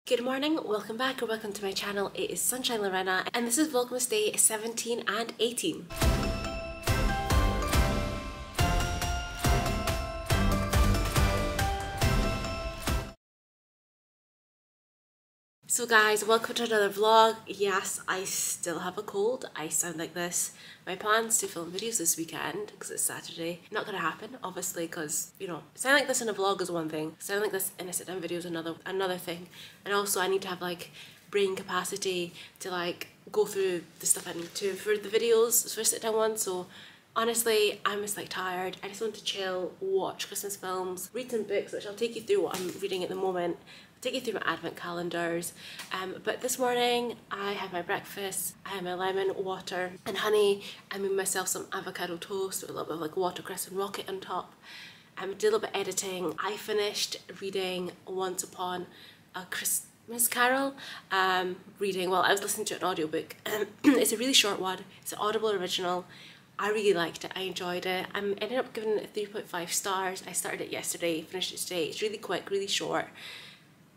Good morning, welcome back or welcome to my channel. It is Sunshine Lorena and this is Vlogmas day 17 and 18. So guys, welcome to another vlog. Yes, I still have a cold. I sound like this. My plans to film videos this weekend, because it's Saturday, not gonna happen, obviously, because, you know, sounding like this in a vlog is one thing, sounding like this in a sit-down video is another thing. And also I need to have like brain capacity to like go through the stuff I need to for the videos, for sit-down ones. So honestly, I'm just like tired. I just want to chill, watch Christmas films, read some books, which I'll take you through what I'm reading at the moment. Take you through my advent calendars, but this morning I had my breakfast. I had my lemon water and honey. I made myself some avocado toast with a little bit of like watercress and rocket on top. Did a little bit of editing. I finished reading Once Upon a Christmas Carol. I was listening to an audiobook. It's a really short one. It's an Audible original. I really liked it. I enjoyed it. I ended up giving it 3.5 stars. I started it yesterday, finished it today. It's really quick, really short.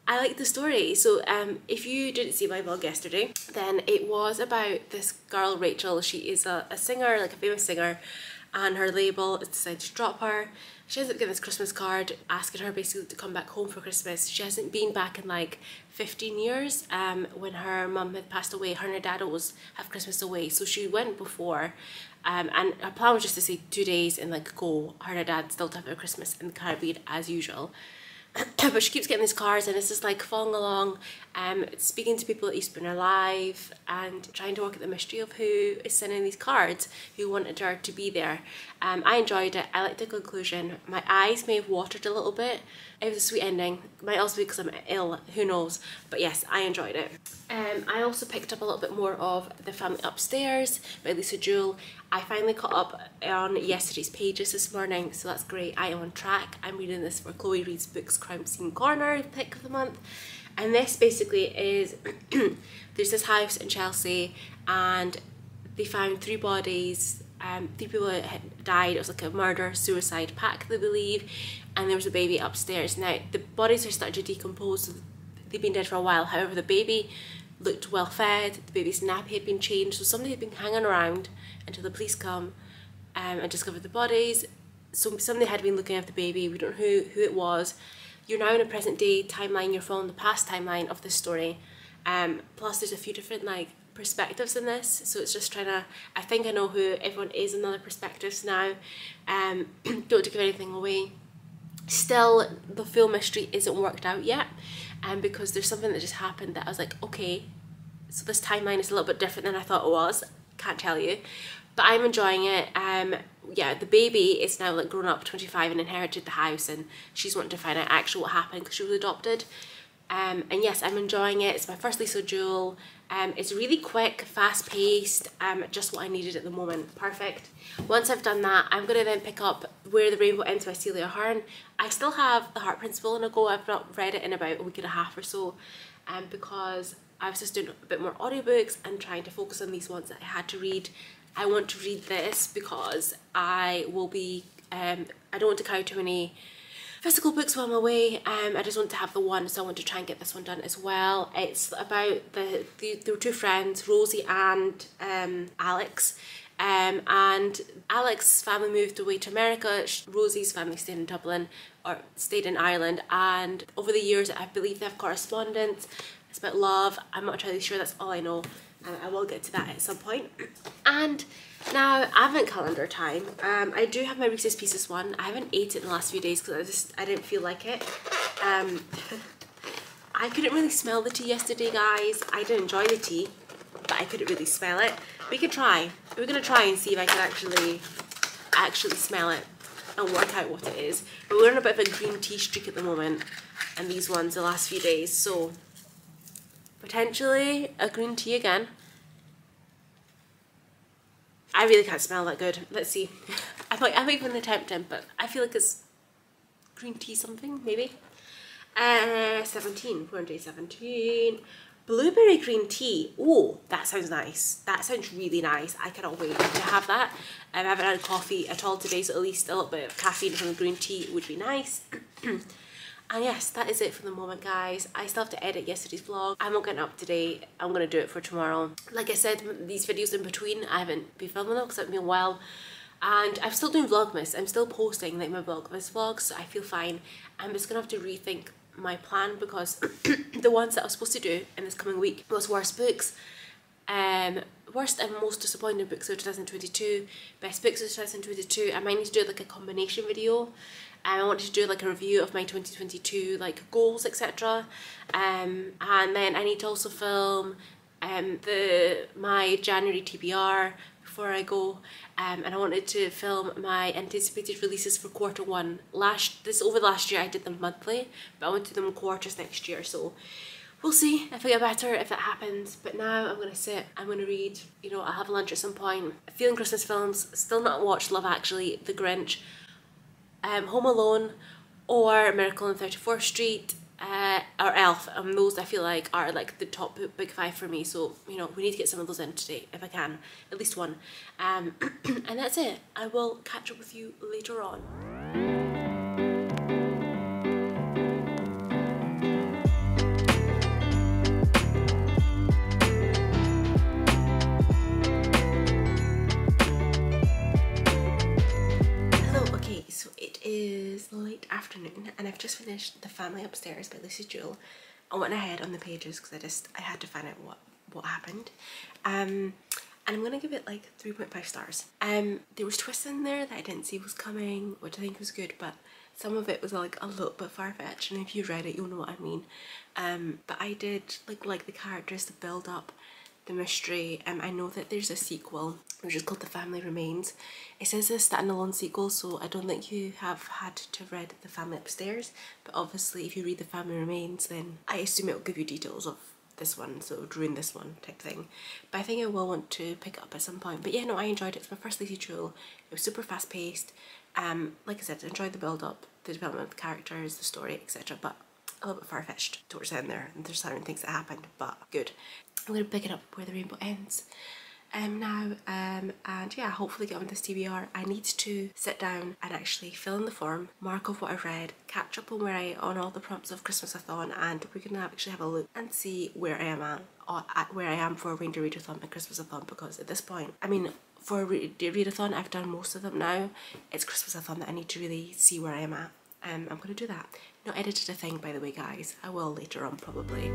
I like the story. So if you didn't see my vlog yesterday, then it was about this girl, Rachel. She is a singer, like a famous singer, and her label has decided to drop her. She ends up getting this Christmas card asking her basically to come back home for Christmas. She hasn't been back in like 15 years. When her mum had passed away, her and her dad always have Christmas away, so she went before. And her plan was just to stay 2 days and like go. Her and her dad still to have their Christmas in the Caribbean as usual. But she keeps getting these cards and it's just like following along, speaking to people that used to be in her life and trying to work at the mystery of who is sending these cards, who wanted her to be there. I enjoyed it. I liked the conclusion. My eyes may have watered a little bit. It was a sweet ending. Might also be because I'm ill, who knows. But yes, I enjoyed it. I also picked up a little bit more of The Family Upstairs by Lisa Jewell. I finally caught up on yesterday's pages this morning, so that's great. I am on track. I'm reading this for Chloe Reads Books Crime Scene Corner pick of the month. And this basically is, there's this house in Chelsea and they found 3 bodies. 3 people had died. It was like a murder-suicide pact, they believe, and there was a baby upstairs. Now, the bodies are starting to decompose, so they've been dead for a while. However, the baby looked well fed, the baby's nappy had been changed, so somebody had been hanging around until the police come and discovered the bodies. So somebody had been looking after the baby. We don't know who it was. You're now in a present day timeline, you're following the past timeline of this story. Plus there's a few different like perspectives in this, so it's just trying to, I think I know who everyone is in other perspectives now. Don't give anything away. Still, the full mystery isn't worked out yet, because there's something that just happened that I was like, okay, so this timeline is a little bit different than I thought it was. Can't tell you, but I'm enjoying it. Yeah, the baby is now like grown up, 25, and inherited the house, and she's wanting to find out actually what happened because she was adopted. And yes, I'm enjoying it. It's my first Lisa Jewell. It's really quick, fast-paced, just what I needed at the moment. Perfect. Once I've done that, I'm going to then pick up Where the Rainbow Ends by Celia Ahern. I still have The Heart Principle on a go. I've not read it in about a week and a half or so, because I was just doing a bit more audiobooks and trying to focus on these ones that I had to read. I want to read this because I will be, I don't want to carry too many physical books while I'm away. I just want to have the one, so I want to try and get this one done as well. It's about there were 2 friends, Rosie and Alex. And Alex's family moved away to America. Rosie's family stayed in Dublin, or stayed in Ireland, and over the years I believe they have correspondence. It's about love. I'm not entirely sure, that's all I know. I will get to that at some point. And now, advent calendar time. I do have my Reese's Pieces one. I haven't ate it in the last few days because I didn't feel like it. I couldn't really smell the tea yesterday, guys. I did enjoy the tea, but I couldn't really smell it. We could try. We're gonna try and see if I can actually smell it and work out what it is. But we're on a bit of a green tea streak at the moment, and these ones the last few days, so potentially a green tea again. I really can't smell that good. Let's see. I might even attempt it, but I feel like it's green tea something, maybe. 17, we're on day 17. Blueberry green tea. Oh, that sounds nice. That sounds really nice. I cannot wait to have that. I haven't had coffee at all today, so at least a little bit of caffeine from the green tea would be nice. And yes, that is it for the moment, guys. I still have to edit yesterday's vlog. I'm not getting up today. I'm gonna do it for tomorrow. Like I said, these videos in between, I haven't been filming them because it's been a while. And I'm still doing Vlogmas. I'm still posting like my Vlogmas vlogs, so I feel fine. I'm just gonna have to rethink my plan because the ones that I was supposed to do in this coming week was worst books, worst and most disappointing books of 2022, best books of 2022. I might need to do like a combination video. I wanted to do like a review of my 2022 like goals, etc. And then I need to also film my January TBR before I go, and I wanted to film my anticipated releases for quarter one. Over the last year I did them monthly, but I want to do them quarters next year, so we'll see if I get better, if that happens. But now I'm gonna sit, I'm gonna read, you know, I'll have lunch at some point. Feeling Christmas films, still not watched Love Actually, The Grinch, Home Alone, or Miracle on 34th Street, or Elf. Those I feel like are like the top big 5 for me, so you know, we need to get some of those in today if I can, at least one. And that's it. I will catch up with you later on. So it is late afternoon and I've just finished The Family Upstairs by Lucy Jewell. I went ahead on the pages because I had to find out what happened. And I'm gonna give it like 3.5 stars. There was twists in there that I didn't see was coming, which I think was good, but some of it was like a little bit far-fetched, and if you read it you'll know what I mean. But I did like the characters, the build up, the mystery. I know that there's a sequel which is called The Family Remains. It says a standalone sequel, so I don't think you have had to have read The Family Upstairs, but obviously if you read The Family Remains then I assume it will give you details of this one, so it would ruin this one type thing. But I think I will want to pick it up at some point. But yeah, no, I enjoyed it. It's my first Lucy Jewell. It was super fast paced. Like I said, I enjoyed the build up, the development of the characters, the story, etc. But a little bit far-fetched towards the end there, and there's certain things that happened, but good. I'm going to pick it up where the rainbow ends now, and yeah, hopefully get on this TBR. I need to sit down and actually fill in the form, mark off what I've read, catch up on all the prompts of Christmasathon, and we're going to actually have a look and see where I am where I am for Reindeer Readathon and Christmasathon, because at this point, I mean, for Readathon I've done most of them now. It's Christmasathon that I need to really see where I am at. I'm going to do that. Not edited a thing, by the way, guys. I will later on probably.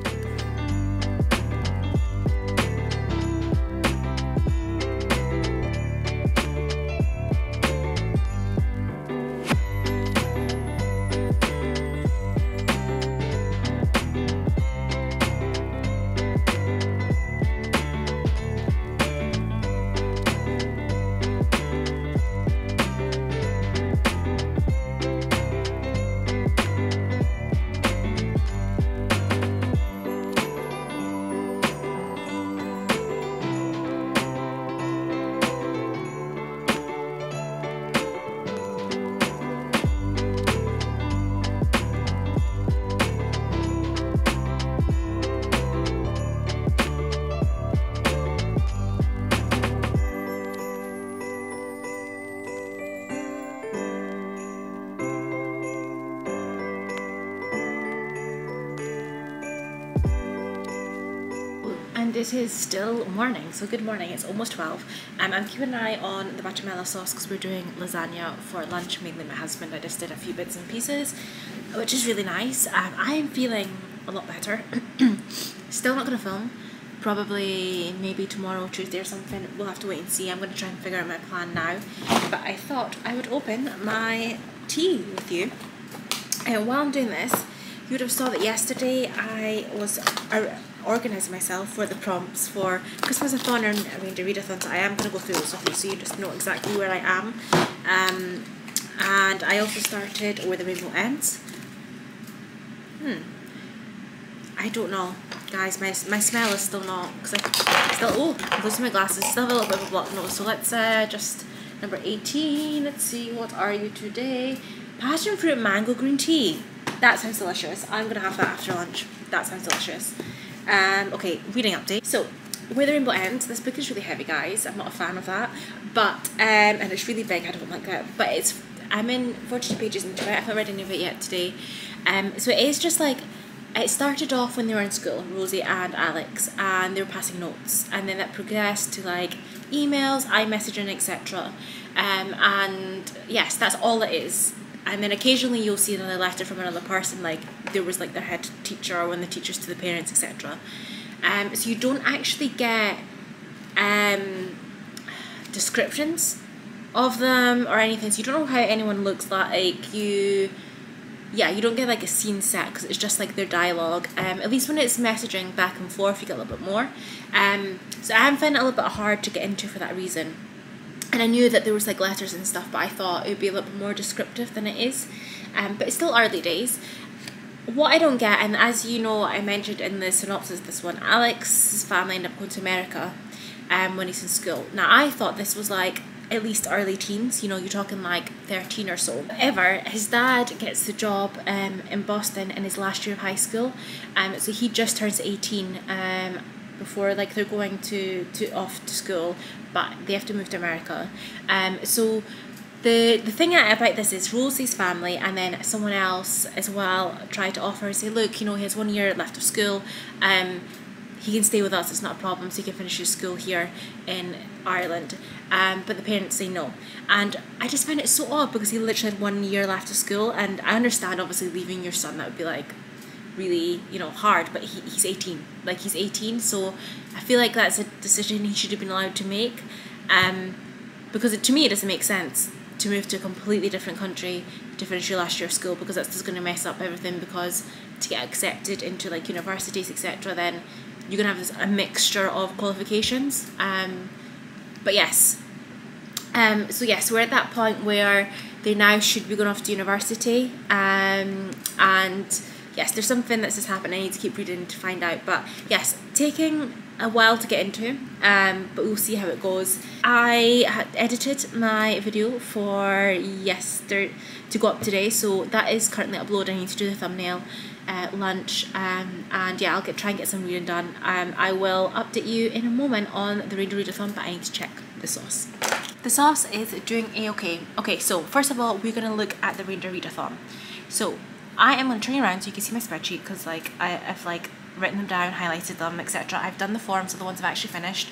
And it is still morning, so good morning. It's almost 12. I'm keeping an eye on the bechamel sauce because we're doing lasagna for lunch, mainly my husband. I just did a few bits and pieces, which is really nice. I am feeling a lot better. Still not going to film. Probably maybe tomorrow, Tuesday or something. We'll have to wait and see. I'm going to try and figure out my plan now. But I thought I would open my tea with you. And while I'm doing this, you would have saw that yesterday I was organising myself for the prompts for Christmasathon and Reindeer Readathons. So I am going to go through those with you so you just know exactly where I am. And I also started Where the Rainbow Ends. I don't know, guys. My smell is still not, because I'm losing my glasses. Still have a little bit of a blocked nose. So let's just number 18. Let's see, what are you today? Passion fruit mango green tea. That sounds delicious. I'm gonna have that after lunch. That sounds delicious. Okay, reading update. So, Where the Rainbow Ends. This book is really heavy, guys. I'm not a fan of that. But and it's really big. I don't like that. But I'm in 42 pages into it. I haven't read any of it yet today. So it is just like, it started off when they were in school, Rosie and Alex, and they were passing notes, and then that progressed to like emails, iMessaging, etc. And yes, that's all it is. And then occasionally you'll see another letter from another person, like there was like their head teacher or one of the teachers to the parents, etc. So you don't actually get descriptions of them or anything, so you don't know how anyone looks like. You don't get like a scene set because it's just like their dialogue. At least when it's messaging back and forth, you get a little bit more. So I am finding it a little bit hard to get into for that reason. And I knew that there was like letters and stuff, but I thought it would be a little bit more descriptive than it is. But it's still early days. What I don't get, and as you know, I mentioned in the synopsis this one, Alex's family ended up going to America when he's in school. Now I thought this was like at least early teens, you know, you're talking like 13 or so. However, his dad gets the job in Boston in his last year of high school, so he just turns 18 before like they're going to off to school, but they have to move to America. So the thing about this is Rosie's family and then someone else as well tried to offer and say, look, you know, he has 1 year left of school, he can stay with us, it's not a problem, so he can finish his school here in Ireland. But the parents say no. And I just find it so odd because he literally had 1 year left of school, and I understand obviously leaving your son, that would be like really, you know, hard, but he's 18. Like, he's 18, so I feel like that's a decision he should have been allowed to make. Because to me it doesn't make sense to move to a completely different country to finish your last year of school, because that's just going to mess up everything, because to get accepted into like universities, etc., then you're going to have a mixture of qualifications. But yes, so yes, we're at that point where they now should be going off to university, and yes, there's something that's just happened. I need to keep reading to find out, but yes, taking a while to get into, but we'll see how it goes. I had edited my video for yesterday to go up today, so that is currently uploaded. I need to do the thumbnail lunch, and yeah, I'll try and get some reading done. I will update you in a moment on the Reindeer Readathon, but I need to check the sauce. The sauce is doing a-okay. Okay, so first of all, we're going to look at the Reindeer Readathon. So I am going to turn you around so you can see my spreadsheet, because like I've like written them down, highlighted them, etc. I've done the forms, so the ones I've actually finished.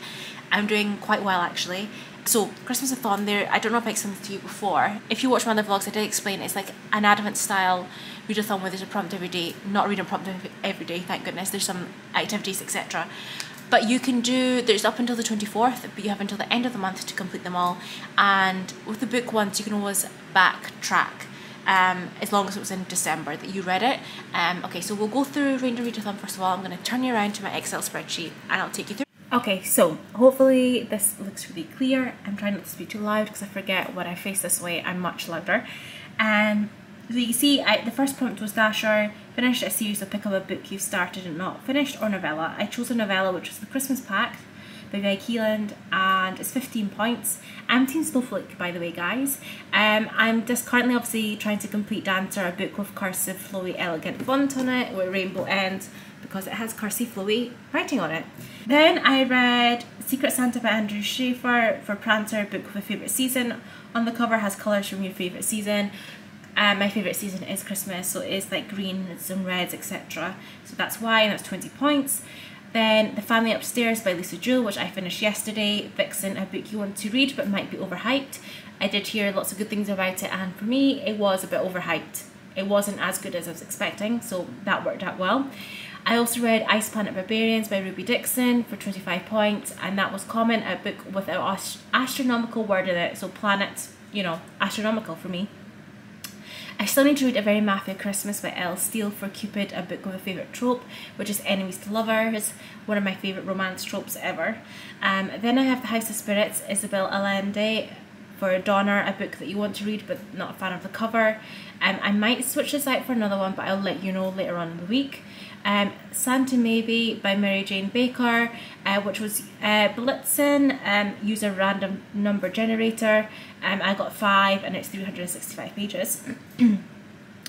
I'm doing quite well actually. So Christmasathon, there, I don't know if I explained this to you before. If you watch my other vlogs, I did explain it's like an Advent style readathon where there's a prompt every day. Not reading prompt every day, thank goodness. There's some activities, etc. But you can do, there's up until the 24th, but you have until the end of the month to complete them all. And with the book ones, you can always backtrack, as long as it was in December that you read it. Okay, so we'll go through Reindeer Readathon first of all. I'm going to turn you around to my Excel spreadsheet and I'll take you through. Okay, so hopefully this looks really clear. I'm trying not to speak too loud because I forget when I face this way I'm much louder. So you can see the first prompt was Dasher, finish a series or pick up a book you've started and not finished, or novella. I chose a novella, which was The Christmas Pact by Vi Keeland, and it's 15 points. I'm Team Snowflake, by the way, guys. I'm just currently obviously trying to complete Dancer, a book with cursive, flowy, elegant font on it, with rainbow ends, because it has cursive, flowy writing on it. Then I read Secret Santa by Andrew Schaefer for Prancer, a book with a favourite season. On the cover has colours from your favourite season. My favourite season is Christmas, so it is like greens and reds, etc. So that's why, and that's 20 points. Then The Family Upstairs by Lisa Jewell, which I finished yesterday. Vixen, a book you want to read but might be overhyped. I did hear lots of good things about it, and for me it was a bit overhyped. It wasn't as good as I was expecting, so that worked out well. I also read Ice Planet Barbarians by Ruby Dixon for 25 points, and that was common, a book with an astronomical word in it, so planets, you know, astronomical for me. I still need to read A Very Matthew Christmas by Elle Steele for Cupid, a book with a favourite trope, which is enemies to lovers, one of my favourite romance tropes ever. Then I have The House of Spirits, Isabel Allende, for Donner, a book that you want to read but not a fan of the cover. I might switch this out for another one, but I'll let you know later on in the week. Santa Maybe by Mary Jane Baker, which was Blitzen, use a random number generator. I got 5 and it's 365 pages.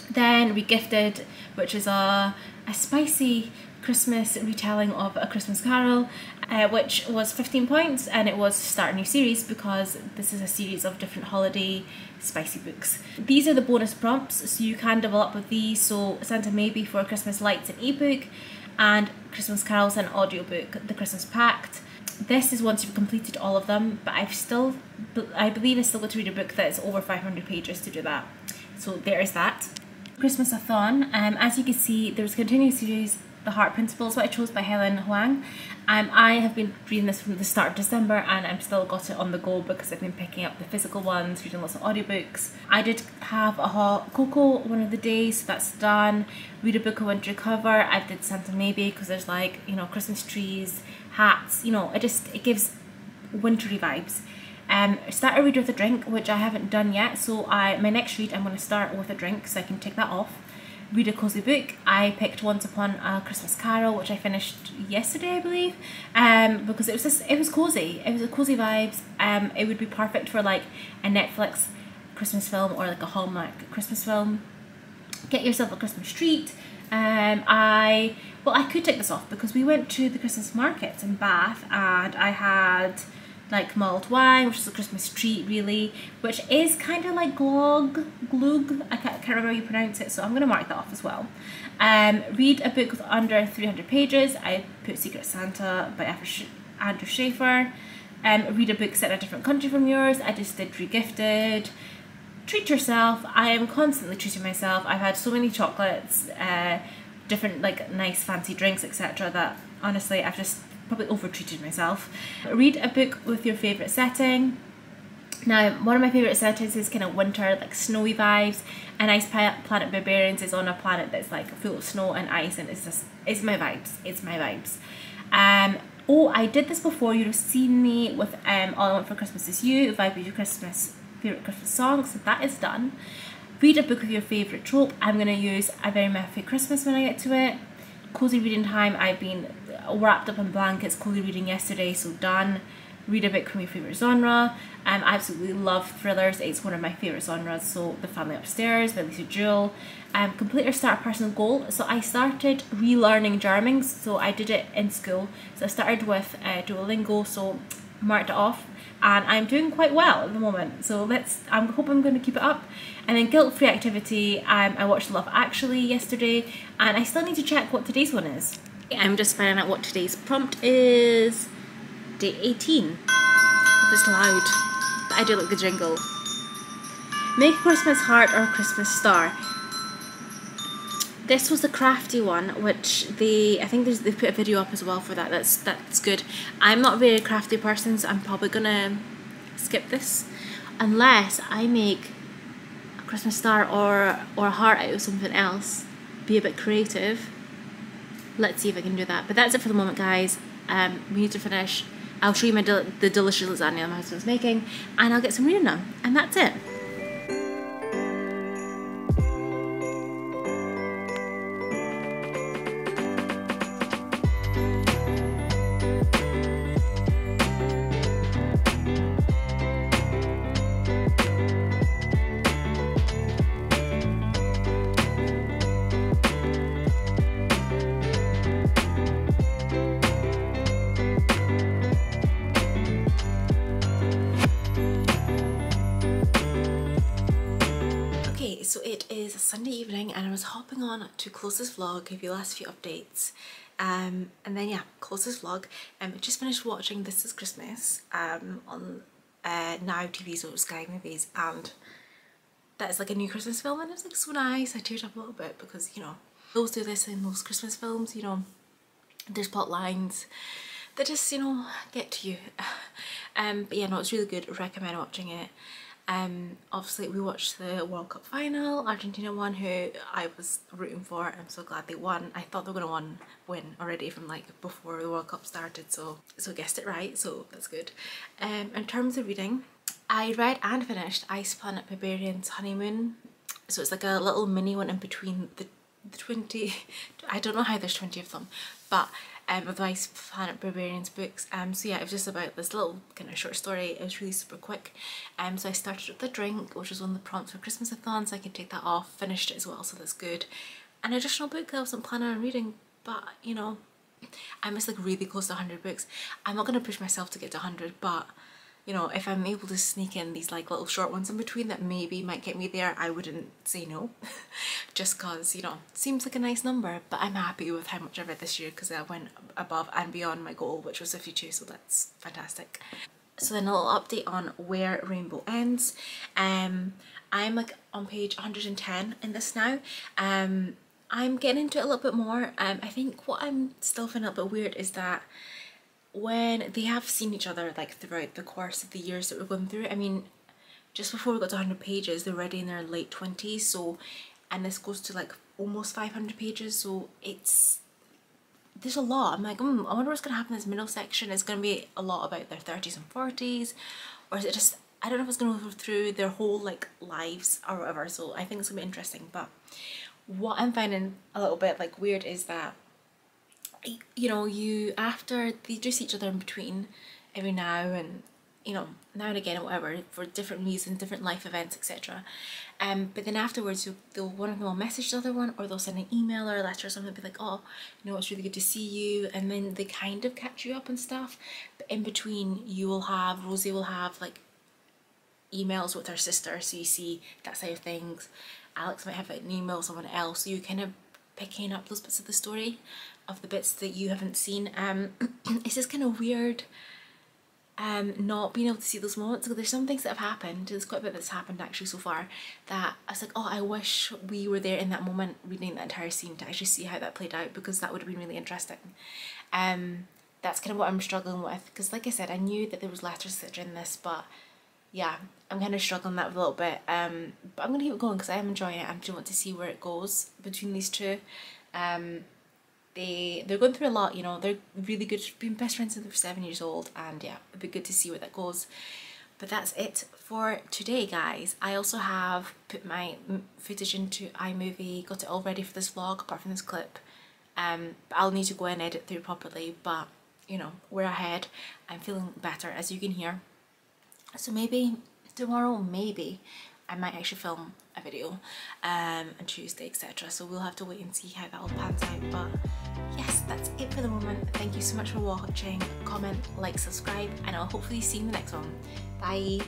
Then Regifted, which is a spicy Christmas retelling of A Christmas Carol, which was 15 points, and it was Start a New Series because this is a series of different holiday spicy books. These are the bonus prompts, so you can double up with these. So Santa Maybe for Christmas Lights an ebook, and Christmas Carols an audiobook, The Christmas Pact. This is once you've completed all of them, but I believe I still got to read a book that's over 500 pages to do that. So there is that. Christmasathon, as you can see, there's a continuing series, The Heart Principles, what I chose by Helen Huang. I have been reading this from the start of December, and I'm still got it on the go because I've been picking up the physical ones, reading lots of audiobooks. I did have a hot cocoa one of the days, so that's done. Read a book I want to cover. I did Santa Maybe because there's like, you know, Christmas trees, hats, you know, it gives wintry vibes. Start a read with a drink, which I haven't done yet, so my next read I'm going to start with a drink so I can tick that off. Read a cozy book. I picked Once Upon a Christmas Carol, which I finished yesterday, I believe, because it was cozy. It was a cozy vibes. It would be perfect for like a Netflix Christmas film or like a Hallmark Christmas film. Get yourself a Christmas treat. I could take this off because we went to the Christmas markets in Bath, and I had like mulled wine, which is a Christmas treat really, which is kind of like glug, I can't remember how you pronounce it, so I'm going to mark that off as well. Read a book with under 300 pages. I put Secret Santa by Andrew Schaefer. Read a book set in a different country from yours. I just did Regifted. Treat yourself. I am constantly treating myself. I've had so many chocolates, different like nice fancy drinks, etc., that honestly I've just probably over-treated myself. Read a book with your favourite setting. Now, one of my favourite settings is kind of winter, like snowy vibes, and Ice Planet Barbarians is on a planet that's like full of snow and ice, and it's my vibes. Oh, I did this before, you'd have seen me with All I Want for Christmas Is You, vibe with your favourite Christmas songs, so that is done. Read a book with your favourite trope. I'm going to use A Very Merry Christmas when I get to it. Cozy reading time, I've been wrapped up in blankets, cozy reading yesterday, so done. Read a book from your favourite genre. I absolutely love thrillers, it's one of my favourite genres, so The Family Upstairs by Lisa Jewell. Complete or start a personal goal. So I started relearning German, so I did it in school. So I started with Duolingo, so marked it off, and I'm doing quite well at the moment, so I hope I'm going to keep it up. And then guilt-free activity, I watched Love Actually yesterday, and I still need to check what today's one is. I'm just finding out what today's prompt is. Day 18. Oh, it's loud, but I do like the jingle. Make a Christmas heart or a Christmas star. This was the crafty one, which I think they put a video up as well for that. That's good. I'm not a very crafty person, so I'm probably gonna skip this unless I make a Christmas star or a heart out of something else. Be a bit creative. Let's see if I can do that. But that's it for the moment, guys. We need to finish. I'll show you the delicious lasagna my husband's making, and I'll get some reading done, and that's it. So it is a Sunday evening, and I was hopping on to close this vlog, give you the last few updates, and then yeah, close this vlog. I just finished watching This Is Christmas on Now TV, so it was Sky Movies, and that is like a new Christmas film, and it was like so nice. I teared up a little bit because, you know, those do this in most Christmas films, you know, there's plot lines that just, you know, get to you. But yeah, no, it's really good. I recommend watching it. Obviously we watched the World Cup final. Argentina won, who I was rooting for. I'm so glad they won. I thought they were gonna win already from like before the World Cup started, so guessed it right, so that's good. In terms of reading, I read and finished Ice Planet Barbarians Honeymoon. So it's like a little mini one in between the 20, I don't know how there's 20 of them, but of the Ice Planet Barbarians books. So yeah, it was just about this little kind of short story. It was really super quick. So I started with the drink, which was one of the prompts for Christmasathon, so I can take that off. Finished it as well, so that's good. An additional book that I wasn't planning on reading but you know, I'm just like really close to 100 books. I'm not going to push myself to get to 100, but you know, if I'm able to sneak in these like little short ones in between that maybe might get me there, I wouldn't say no. Just cause, you know, seems like a nice number, but I'm happy with how much I read this year because I went above and beyond my goal, which was 52, so that's fantastic. So then a little update on where Rainbow ends. I'm like on page 110 in this now. I'm getting into it a little bit more. I think what I'm still finding a little bit weird is that when they have seen each other like throughout the course of the years that we're going through, I mean, just before we got to 100 pages, they're already in their late 20s, so, and this goes to like almost 500 pages, so there's a lot. I'm like, I wonder what's going to happen in this middle section. It's going to be a lot about their 30s and 40s, or is it just, I don't know if it's going to go through their whole like lives or whatever, so I think it's going to be interesting. But what I'm finding a little bit like weird is that, you know, after they do see each other in between every now and, you know, now and again or whatever, for different reasons, different life events, etc. But then afterwards, one of them will message the other one, or they'll send an email or a letter or something, be like, oh, you know, it's really good to see you, and then they kind of catch you up and stuff. But in between, Rosie will have like emails with her sister, so you see that side of things. Alex might have an email with someone else, so you kind of picking up those bits of the story, of the bits that you haven't seen. It's just kind of weird not being able to see those moments, because there's some things that have happened, there's quite a bit that's happened actually so far, that I was like, oh, I wish we were there in that moment reading that entire scene to actually see how that played out, because that would have been really interesting. That's kind of what I'm struggling with, because like I said, I knew that there was letters that are in this, but yeah, I'm kind of struggling that a little bit. But I'm going to keep it going because I am enjoying it. I do want to see where it goes between these two. They're going through a lot, you know, they're really good, being best friends since they're 7 years old, and yeah, it'd be good to see where that goes. But that's it for today, guys. I also have put my footage into iMovie, got it all ready for this vlog apart from this clip. I'll need to go and edit through properly, but you know, we're ahead. I'm feeling better, as you can hear. So maybe tomorrow, maybe I might actually film a video on Tuesday, etc. So we'll have to wait and see how that all pans out. But yes, that's it for the moment. Thank you so much for watching. Comment, like, subscribe, and I'll hopefully see you in the next one. Bye!